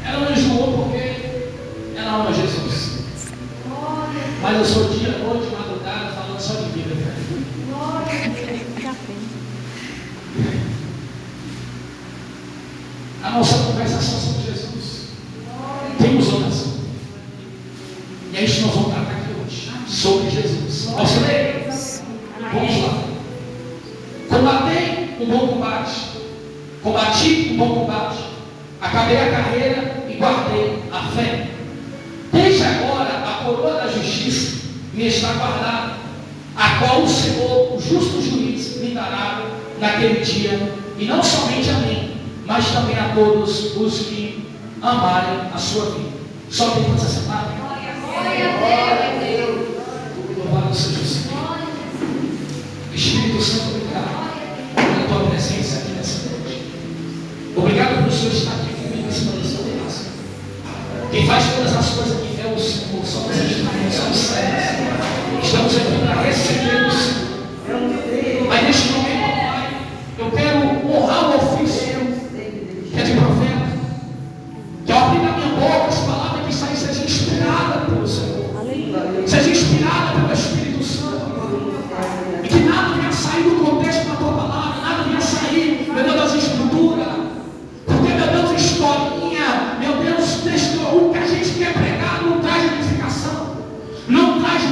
Ela não enjoou porque ela ama Jesus. Mas eu sou dia, noite, madrugada, falando só de Bíblia. A nossa conversação sobre Jesus. Temos oração. E é isso que nós vamos tratar aqui hoje. Sobre Jesus. Posso ler? Vamos lá. Combatei o bom combate. Combati o bom combate. Acabei a carreira e guardei a fé. Desde agora a coroa da justiça me está guardada, a qual o Senhor, o justo juiz, me dará naquele dia, e não somente a mim, mas também a todos os que amarem a sua vida. Só tem que se assentar. Glória a Deus. Louvado seja o Senhor. Espírito Santo, obrigado pela tua presença aqui nessa noite. Obrigado por o Senhor estar aqui comigo em cima dessa terraça. Quem faz todas as coisas que é o Senhor, somos instrumentos, somos servos. Estamos aqui para receber o Senhor. Mas neste momento, Pai, eu quero honrar o ofício que é de profeta. Que ao abrir da minha boca as palavras que saem sejam inspiradas pelo Senhor. Seja inspirada pelo Espírito Santo. E que nada venha sair do contexto da tua palavra, nada venha sair, meu Deus, das escrituras. Porque, meu Deus, historinha, meu Deus, o que a gente quer pregar não traz edificação, não traz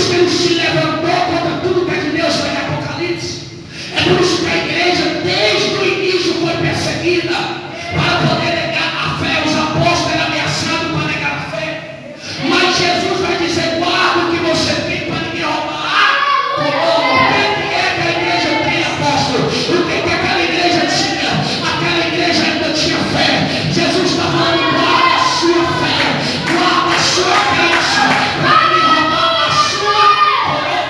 que ele se levantou contra tudo que é de Deus lá em Apocalipse. É por isso que a igreja, desde o início, foi perseguida para poder negar a fé. Os apóstolos eram ameaçados para negar a fé. Mas Jesus vai dizer: guarda o que você tem para ninguém roubar. O que é que a igreja tem, apóstolo? O que é que aquela igreja tinha? Aquela igreja ainda tinha fé. Jesus está falando: guarda a sua fé, guarda a sua crença, para ninguém roubar a sua coroa.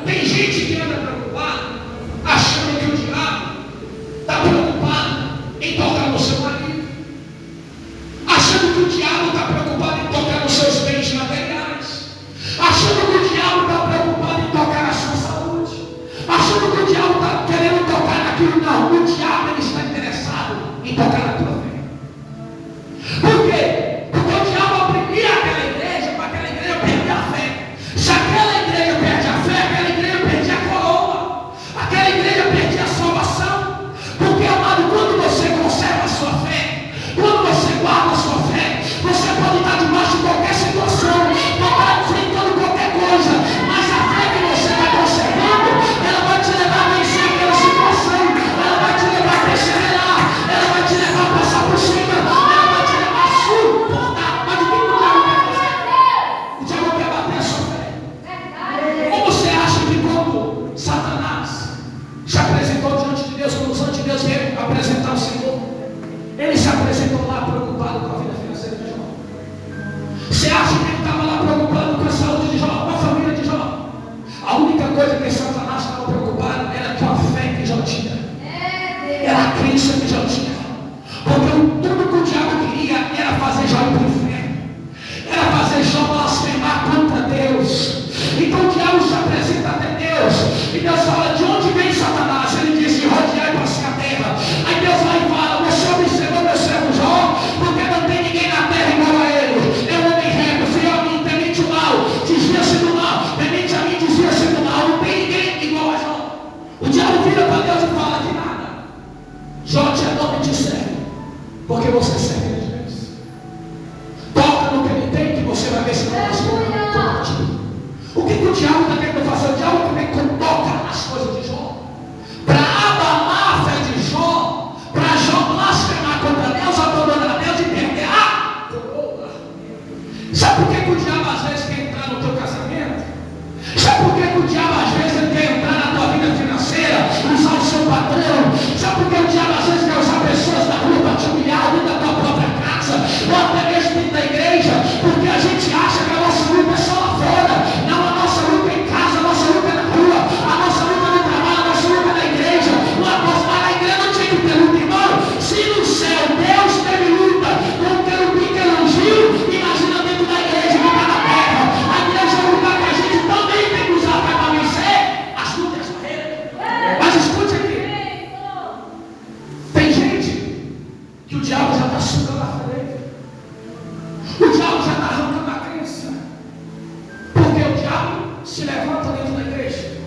Tem gente que anda preocupada, achando que o diabo está preocupado em tocar no seu marido, achando que o diabo está preocupado em tocar nos seus bens materiais, achando que o diabo está preocupado em tocar na sua saúde, achando que o diabo está querendo tocar naquilo. Não, o diabo ele está interessado em tocar na tua fé. Por quê? Porque o diabo oprimia aquela igreja para aquela igreja perder a fé. Se aquela igreja perde a fé, aquela igreja perdia a coroa, aquela igreja perdia a salvação. Porque, amado, quando você conserva a sua fé, quando você guarda a sua fé, você pode estar debaixo de qualquer situação, pode estar enfrentando qualquer coisa, mas a fé que você vai conservando, ela vai te levar a vencer aquela situação, ela vai te levar a perseverar, ela vai te levar a passar por cima, ela vai te levar a suportar. Mas o que o diabo quer fazer? O diabo quer bater a sua fé. Ou você acha que quando Satanás se apresentou diante de Deus, quando os anjos de Deus veio apresentar o Senhor, ele se apresentou lá preocupado com a vida financeira de Jó? Você acha que ele estava lá preocupado com a saúde de Jó, com a família de Jó? A única coisa que Satanás estava preocupado era com a fé que Jó tinha, era a crença que Jó tinha. Porque tudo que o diabo queria era fazer Jó ir para o inferno, era fazer Jó blasfemar contra Deus. Então o diabo se apresenta até Deus, e Deus fala: de onde vem Satanás? Ele diz: de rodear e passear a terra. Aí Deus vai e fala: você observou meu servo Jó? Porque não tem ninguém na terra igual a ele. É um homem reto, fiel a mim, temente o mal, desvia-se do mal, temente a mim, desvia-se do mal. Não tem ninguém igual a Jó. O diabo vira para Deus e fala: de nada, Jó te adora e te serve, porque você serve a Deus. Toca no que ele tem, que você vai ver se não vai se convertir. O que o diabo está querendo fazer? O diabo também toca as coisas de Jó, para abalar a fé de Jó, para Jó blasfemar contra Deus, abandonar Deus e perder a coroa. Sabe por que o diabo às vezes quer entrar no teu casamento? Sabe por que o diabo às vezes quer entrar na tua vida financeira, usar o seu patrão? Sabe por que o diabo às vezes quer usar pessoas da rua para te humilhar dentro da tua própria casa, ou até mesmo dentro da igreja? Porque a gente acha que a nossa luta é só lá fora. Não, a nossa luta é em casa, a nossa luta é na rua, a nossa luta é no trabalho, a nossa luta é na igreja. A igreja não tinha que ter luta, irmão. Se no céu Deus teve luta com o querubim que ele ungiu, imagina dentro da igreja que está na terra. A igreja é um lugar que a gente também tem que usar para vencer as lutas e as barreiras. Mas escute aqui, tem gente que o diabo já está sugando a frente, o diabo já está arrancando a crença, porque o diabo se levanta dentro da igreja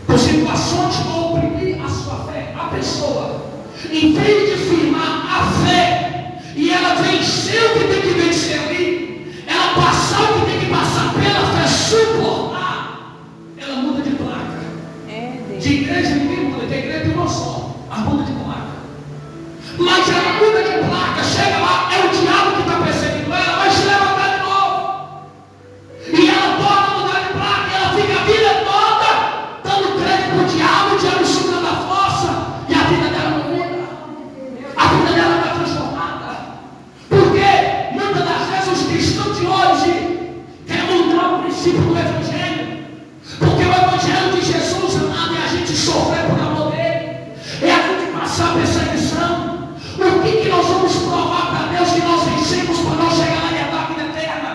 por situações para oprimir a sua fé. A pessoa, em vez de firmar a fé e ela vencer o que tem que vencer ali, ela passar o que tem que passar pela fé, suportar, ela muda de placa. De igreja ninguém muda, de igreja tem uma só, a muda de placa. Mas ela muda de placa, chega lá, é o diabo que está perseguindo ela, vai se levantar de novo. E ela torna a mudar de placa, ela fica a vida toda dando crédito para o diabo sugando a força, e a vida dela não muda, a vida dela não é transformada. Porque muitas das vezes os cristãos de hoje querem mudar o princípio do Evangelho, porque o Evangelho de Jesus, amado, é a gente sofrer por amor dele, é a gente passar perseguição. O que nós vamos provar para Deus que nós vencemos para nós chegar lá e herdar a vida eterna?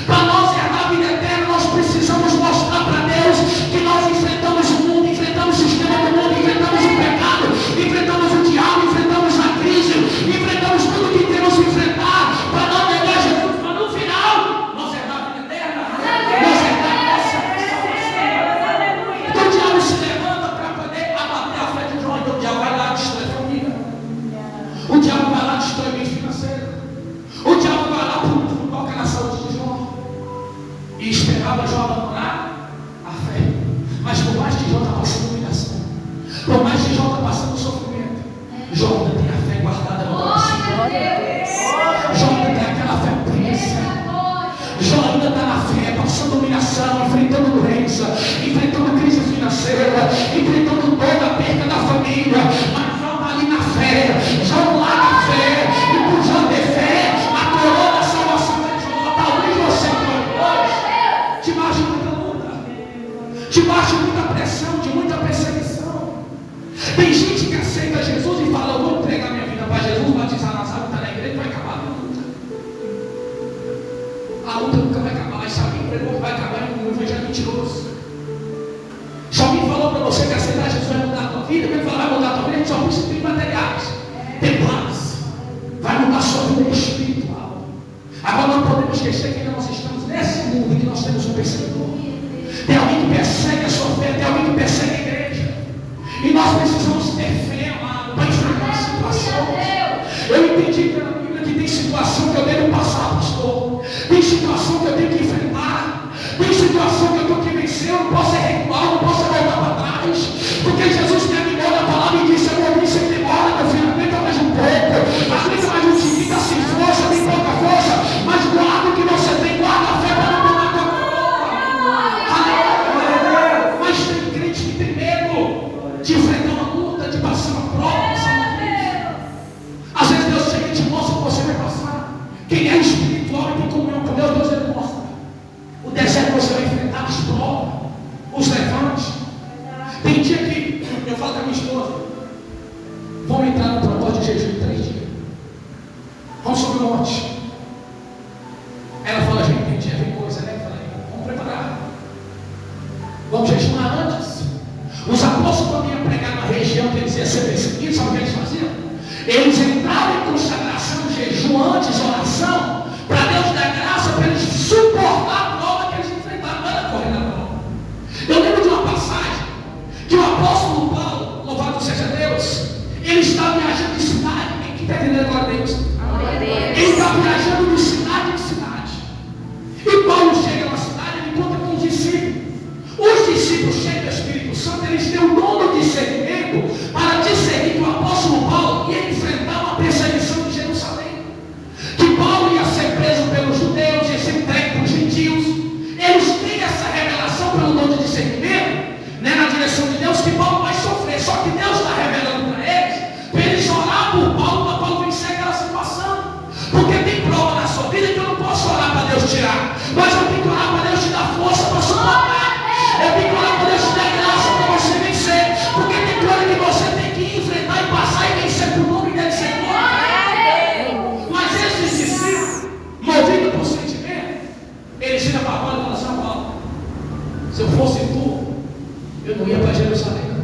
Para nós herdar a vida eterna, nós precisamos mostrar para Deus que nós enfrentamos o mundo, enfrentamos o sistema do mundo, enfrentamos o pecado, enfrentamos o diabo, enfrentamos a crise, enfrentamos tudo que temos que enfrentar para não negar Jesus, para no final nós herdar a vida eterna, nós herdar a nossa salvação. Então o diabo se levanta para poder abater a fé de Jó. Então o diabo vai lá destruir a família, o diabo vai lá destruir o bem financeiro, o diabo vai lá por toca na saúde de Jó. Jó ainda tem aquela fé tensa. Jó ainda está na fé, passando humilhação, enfrentando doença, enfrentando crise financeira, enfrentando toda a perda da família. Mas Jó está ali na fé. Jó lá na fé. E por Jó ter fé, a coroa da salvação de Jó. Talvez você hoje, debaixo de muita luta, debaixo de muita pressão, de muita perseguição. Tem gente que aceita Jesus e fala: eu vou entregar minha vida para Jesus, batizar nas águas, está na igreja, vai acabar a luta. A luta nunca vai acabar. Mas se alguém pregou que vai acabar em um evangelho mentiroso. Se alguém falou para você que aceitar Jesus vai mudar a tua vida, vai falar: vai mudar a tua vida, só precisa de materiais, templares, vai mudar a sua vida espiritual. Agora não podemos esquecer que nós estamos nesse mundo e que nós temos um perseguidor. Tem alguém que persegue a sua fé, tem alguém que persegue a igreja. E nós precisamos ter fé, amado, para enfrentar a situação. Eu entendi pela Bíblia que tem situação que eu devo passar, pastor. Tem situação que eu tenho que enfrentar. Tem situação que eu tenho que vencer. Eu não posso recuar, eu não posso voltar para trás. Porque Jesus me animou na palavra e disse: eu vou vir sem demora, meu filho, aguenta mais um pouco. Aguenta mais um seguinte, está sem força, tem pouca força. Mas guarda o que você tem, guarda a fé para não tomar tua coroa. Mas tem crente que tem medo de enfrentar uma luta, de passar uma prova, passar uma crise. Às vezes Deus chega e te mostra o que você vai passar. Quem é espiritual e tem comunhão com Deus, Deus ele mostra o deserto que você vai enfrentar, as provas, os levantes. Tem dia que eu falo com a minha esposa: vamos entrar no propósito de jejum de 3 dias. Vamos subir um monte. Ela fala: gente, tem dia, vem coisa, né? Eu falei: vamos preparar. Vamos jejuar antes. Os apóstolos, quando iam pregar na região que eles iam ser perseguidos, sabe o que eles faziam? Eles entravam em consagração, jejum antes, oração, para Deus dar graça, para eles suportar a prova que eles enfrentaram. Não era correr na prova. Eu lembro de uma passagem que o apóstolo Paulo, louvado seja Deus, ele estava viajando de cidade. Quem está entendendo agora, Deus? Ele está viajando de cidade em cidade. E Paulo chega na cidade, ele encontra com os discípulos. Os discípulos cheios do Espírito Santo, eles têm o dom do discernimento para discernir que o apóstolo Paulo ia enfrentar uma perseguição de Jerusalém. Que Paulo ia ser preso pelos judeus, ia ser entregue para os gentios. Eles têm essa revelação pelo dom de discernimento, né, na direção de Deus, que Paulo vai sofrer. Só que Deus está revelando para eles orar por Paulo, para Paulo vencer aquela situação. Porque tem prova na sua vida que eu não posso orar para Deus tirar, mas eu tenho que orar para Deus te dar força para suportar. Eu tenho que orar para Deus te dar graça para você vencer. Porque tem coisa que você tem que enfrentar e passar e vencer por nome dele, Senhor. Mas esses discípulos, movidos por sentimento, eles chegam para Paulo e falam assim: Paulo, se eu fosse tu, eu não ia para Jerusalém.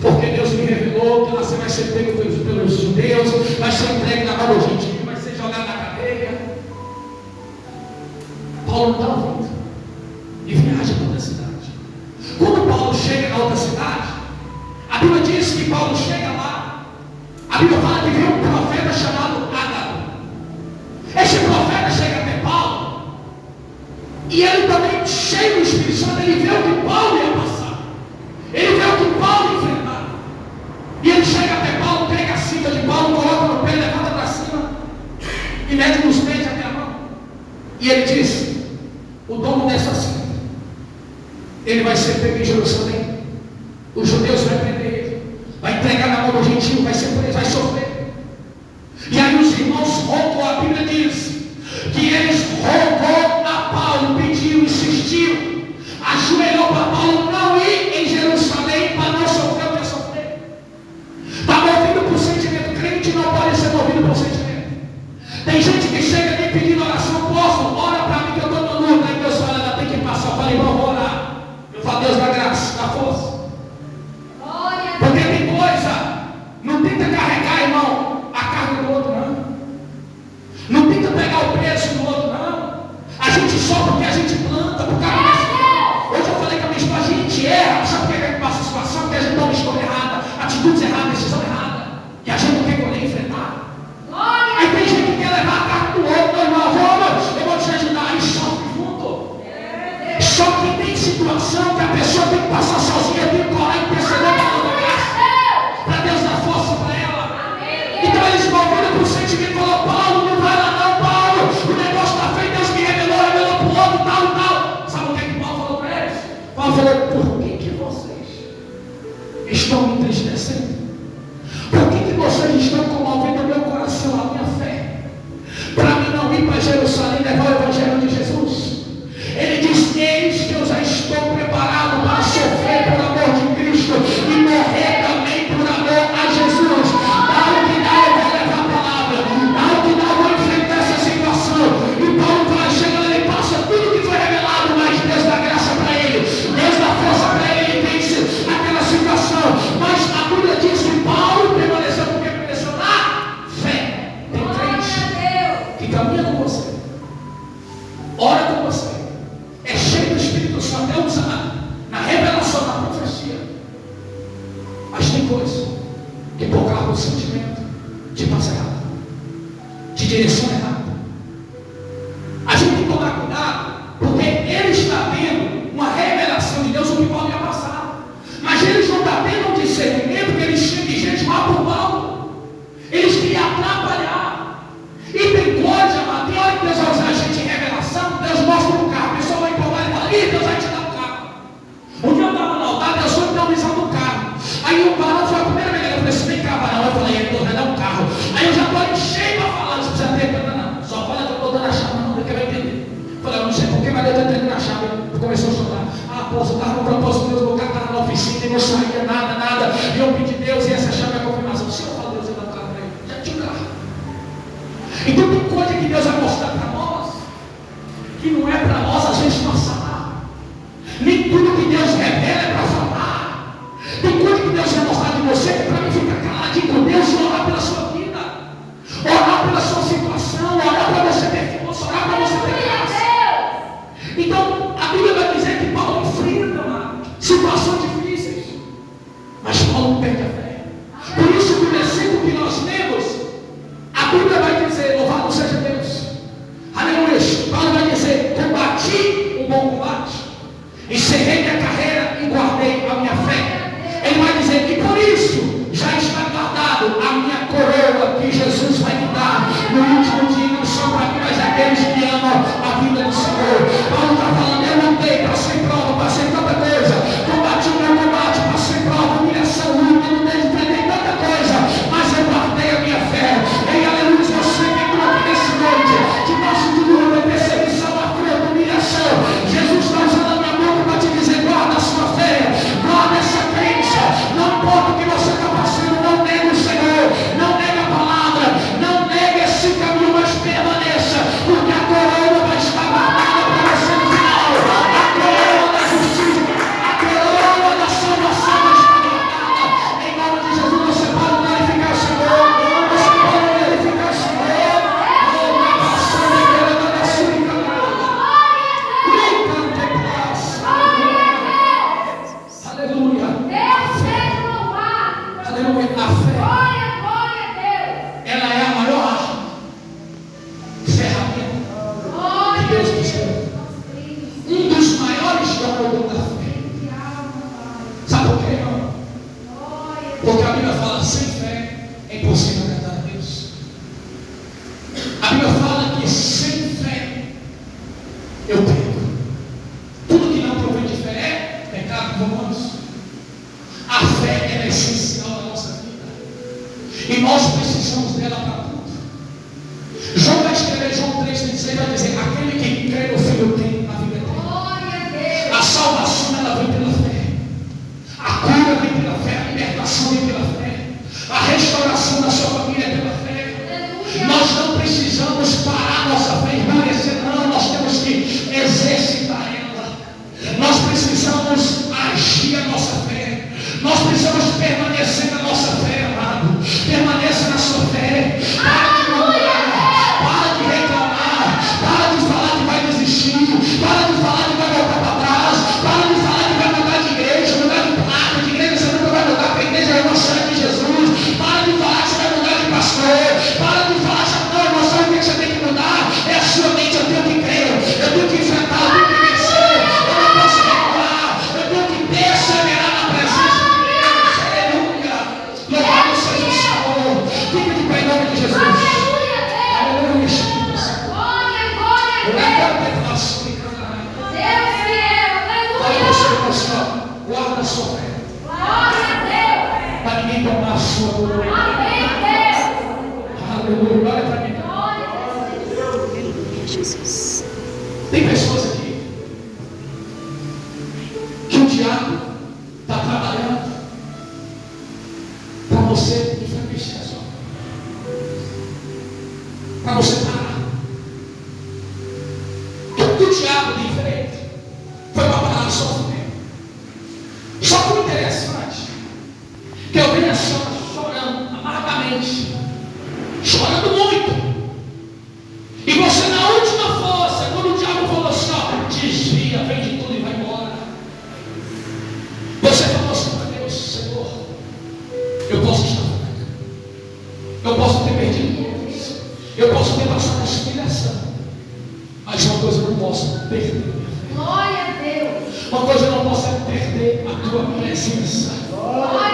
Porque Deus me revelou que você vai ser pego pelos judeus, vai ser entregue na mão do gentil, vai ser jogado na cadeia. Paulo não está ouvindo. E viaja para outra cidade. Quando Paulo chega na outra cidade, a Bíblia diz que Paulo chega lá. A Bíblia fala que veio um profeta chamado Ágabo. Esse profeta chega até Paulo, e ele também, cheio do Espírito Santo, ele vê o que Paulo ia passar. Ele vê o que Paulo ia enfrentar. E ele chega até Paulo, pega a cinta de Paulo, coloca no pé, levanta para cima e mete nos pés até a mão. E ele diz: o dono dessa cinta, ele vai ser pego em Jerusalém. Os judeus vão prender ele, vai entregar na mão do gentil, vai ser preso, vai sofrer. E aí os irmãos rogam, a Bíblia diz que eles rogou a Paulo, pediu, insistiu, ajoelhou para Paulo não ir em Jerusalém para não sofrer o que sofrer. Está movido por sentimento. Crente não pode ser movido por sentimento. Tem gente que chega ali pedindo oração: posso? Ora para mim que eu estou no luta. Aí Deus fala: ainda tem que passar. Eu falei: não, vou orar. Eu falo: Deus dá graça, dá força. Porque tem coisa, não tenta carregar, irmão, a carga do outro, não. Não tenta pegar o preço do outro, não. A gente sofre porque a gente planta, por causa disso. Hoje eu falei com a minha esposa: a gente erra. Sabe por que a gente passa a situação? Porque a gente toma uma escolha errada, atitudes erradas, decisão errada. E a gente não quer colher e enfrentar. Aí tem gente que quer levar a carga do outro: não, irmão, eu vou te ajudar. E sofre junto. Só que tem situação que a pessoa tem que passar sozinha, tem que orar e perceber para Deus dar graça, para Deus dar força para ela. Então olhou para o sentimento e falou: Paulo, não vai lá não, Paulo, o negócio está feito, Deus me revelou para o outro, tal. Sabe o que Paulo falou para eles? Paulo falou: por que vocês estão me entristecendo? Por que vocês estão comovendo o meu coração, a minha fé? Para mim não ir para Jerusalém levar o evangelho de Jesus. Ele diz: eis que eu já estou preparado para sofrer por amor de Cristo e morrer também por amor a Jesus. Dá o que dá, eu vou levar a palavra. Dá o que dá, eu vou enfrentar essa situação. E Paulo vai chegando, ele passa tudo que foi revelado, mas Deus dá graça para ele, Deus dá força para ele, ele vence aquela situação. Mas a Bíblia diz que Paulo permaneceu, porque permaneceu na fé. Tem crente que caminha com você, ora com você, é cheio do Espírito Santo, é usado na revelação, na profecia, mas tem coisa que por causa do sentimento de passa errado, de direção errada. A gente tem que tomar cuidado, porque ele está tendo uma revelação de Deus, o que Paulo ia passar, mas eles não estão tendo um discernimento, porque eles cheios de gente lá por Paulo, eles queriam atrapalhar. E tem coisa, mas tem hora que Deus vai usar a gente em revelação, Deus mostra um carro, a pessoa vai empolgar e fala: ih, Deus vai te dar um carro. Um dia eu estava no altar, Deus foi me dar uma visão do carro. Aí o barão foi a primeira vez que eu falei: você tem carro? Não, eu falei: Deus vai dar um carro. Aí eu já estou cheio para falar: você precisa ter carro, não. Só fala que eu estou dando a chave, não, porque vai entender. Eu falei: eu não sei porque, mas Deus está entregando a chave. Começou a chorar. Ah, poxa, eu estava no propósito de Deus, meu carro estava na oficina e não saía nada. E eu pedi Deus e essa chave é a confirmação. Se eu falo, Deus vai dar um carro para ele, já tinha um carro. Então tem coisa que Deus vai mostrar para nós, que não é para nós a gente passar. Nem tudo que Deus revela é para falar. Tem coisa que Deus vai mostrar de você que é para mim ficar caladinho com Deus e orar pela sua vida, orar pela sua situação, orar para você ter força, orar para você ter graça. Então a Bíblia vai dizer que Paulo enfrenta situações difíceis, mas Paulo não perde a fé. Por isso que o versículo que nós lemos, a Bíblia vai dizer: louvado seja Deus, aleluia. Paulo vai dizer: combati o bom combate, encerrei minha carreira e guardei a minha fé. Ele vai dizer que por isso já está guardado a minha coroa que Jesus vai me dar no último dia, não só para mim, mas aqueles que amam a vida do Senhor. Paulo está falando: eu lutei, passei prova, passei tanta coisa, combati o meu combate, passei prova, humilhação, luta, não enfrentei tanta coisa, mas eu guardei a minha fé. Ei, aleluia, você que entrou aqui nesse noite, que passa de luta, perseguição, afronta, humilhação, Jesus está usando a minha boca para te dizer: guarda a sua fé, guarda essa crença, não importa o que você está passando, não negue o Senhor, não negue a palavra, não negue esse caminho, mas permaneça, porque a coroa vai estar guardada para você no final. A coroa da justiça, a coroa da salvação vai estar guardada. Em nome de Jesus, você pode glorificar o Senhor, você pode glorificar o Senhor. Aleluia. Aleluia. A fé, ela é a maior ferramenta que Deus nos deu. Um dos maiores dons da fé. Sabe por quê, irmão? Porque a Bíblia fala: sem fé é impossível agradar a Deus. A Bíblia fala que sem fé eu perco. Tudo que não provém de fé é pecado, irmãos. A fé é essencial na nossa vida, e nós precisamos dela para tudo. João vai escrever, João 3,16, vai dizer: aquele que crê no Filho tem a vida eterna. A salvação, ela vem pela fé, a cura vem pela fé, a libertação vem pela fé, a restauração da sua família é pela fé. Nós não precisamos parar nossa fé e esmorecer, não, nós temos que exercitar ela. Nós precisamos agir a nossa fé. Nós precisamos permanecer na nossa fé, amado. Permaneça na sua fé. Para de murmurar, para de reclamar, para de falar que vai desistir, para de falar que vai voltar para trás, para de falar que vai mudar de igreja, mudar de placa, de igreja você nunca vai mudar para a igreja Evangelho de Jesus. Para de falar que você vai mudar de pastor, para de falar que não, irmão, sabe o que você tem que mudar? É a sua mente. Eu tenho que crer, eu tenho que enfrentar, eu tenho que vencer, eu não posso recuar, eu tenho que perseverar na presença de Deus. Aleluia. Louvado seja o Senhor. Fica de pé em nome de Jesus. Tem pessoas aqui que o diabo está trabalhando para você enfraquecer a sua fé, para você parar. Tudo que o diabo tem feito foi para parar o sofrimento. Só que o interessante que eu venho chorando amargamente, chorando muito. E você na última força, quando o diabo falou assim, ó, desvia, vende tudo e vai embora. Você falou assim para Deus, Senhor, eu posso estar fraca, eu posso ter perdido todos, eu posso ter passado essa humilhação, mas uma coisa eu não posso perder. Glória a Deus. Uma coisa eu não posso é perder a tua presença. Glória